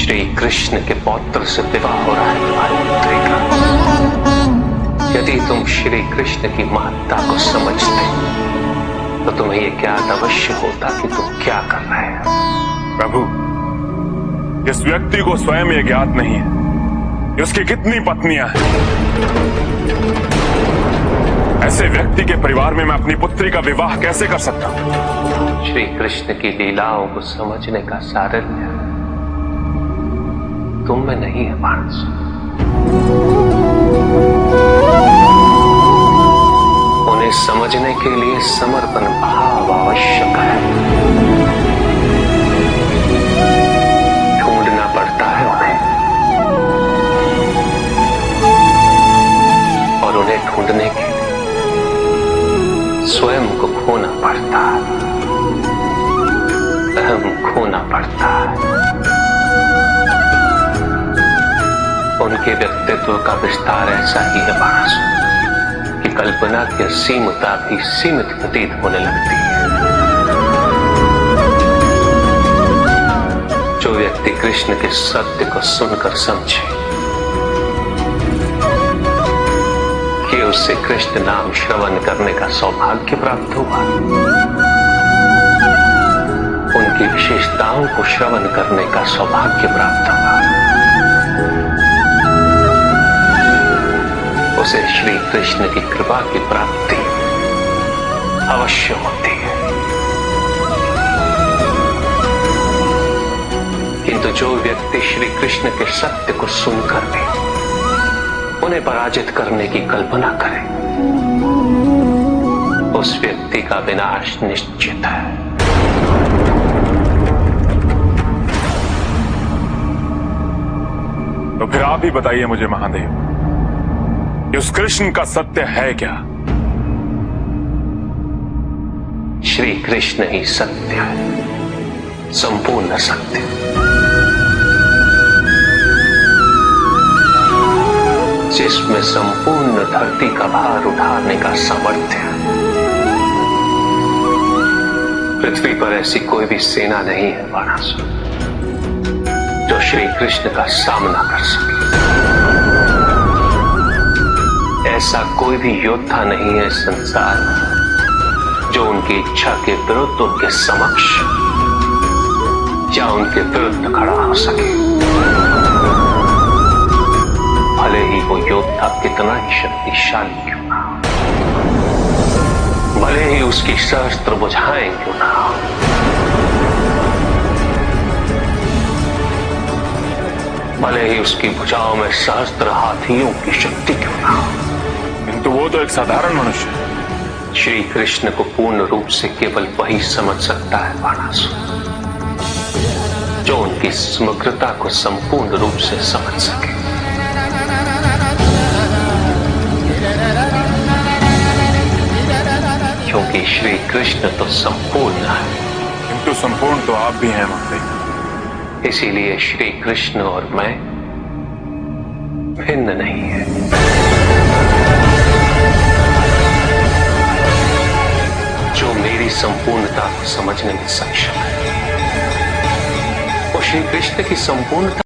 श्री कृष्ण के पौत्र से विवाह हो रहा है तुम्हारे पुत्री का। यदि तुम श्री कृष्ण की महत्ता को समझते तो तुम्हें यह ज्ञात अवश्य होता कि तुम क्या कर रहे हो। प्रभु, इस व्यक्ति को स्वयं यह ज्ञात नहीं है कि उसकी कितनी पत्नियां हैं। ऐसे व्यक्ति के परिवार में मैं अपनी पुत्री का विवाह कैसे कर सकता हूं? श्री कृष्ण की लीलाओं को समझने का सारल्य तुम में नहीं है मानस। उन्हें समझने के लिए समर्पण भाव आवश्यक है। ढूंढना पड़ता है उन्हें, और उन्हें ढूंढने के लिए स्वयं को खोना पड़ता है, अहम खोना पड़ता है। उनके व्यक्तित्व का विस्तार ऐसा ही है मानस कि कल्पना की असीमता भी सीमित प्रतीत होने लगती है। जो व्यक्ति कृष्ण के सत्य को सुनकर समझे कि उससे कृष्ण नाम श्रवण करने का सौभाग्य प्राप्त हुआ, उनकी विशेषताओं को श्रवण करने का सौभाग्य प्राप्त हुआ, उसे श्री कृष्ण की कृपा की प्राप्ति अवश्य होती है। किंतु जो व्यक्ति श्री कृष्ण के सत्य को सुनकर भी उन्हें पराजित करने की कल्पना करे, उस व्यक्ति का विनाश निश्चित है। तो फिर आप ही बताइए मुझे महादेव, उस कृष्ण का सत्य है क्या? श्री कृष्ण ही सत्य है, संपूर्ण सत्य। जिसमें संपूर्ण धरती का भार उठाने का सामर्थ्य है। पृथ्वी पर ऐसी कोई भी सेना नहीं है बाणासुर जो श्री कृष्ण का सामना कर सके। ऐसा कोई भी योद्धा नहीं है संसार में जो उनकी इच्छा के विरुद्ध उनके समक्ष या उनके विरुद्ध खड़ा हो सके, भले ही वो योद्धा कितना ही शक्तिशाली क्यों ना हो, भले ही उसकी सहस्त्र भुजाएं क्यों ना हो, भले ही उसकी भुजाओं में सहस्त्र हाथियों की शक्ति क्यों ना हो। किंतु वो तो एक साधारण मनुष्य है। श्री कृष्ण को पूर्ण रूप से केवल वही समझ सकता है बाणासुर जो उनकी समग्रता को संपूर्ण रूप से समझ सके। क्योंकि श्री कृष्ण तो संपूर्ण है, किंतु संपूर्ण तो आप भी हैं महादेव। इसीलिए श्री कृष्ण और मैं भिन्न नहीं है। जो मेरी संपूर्णता को समझने में सक्षम है वो श्री कृष्ण की संपूर्णता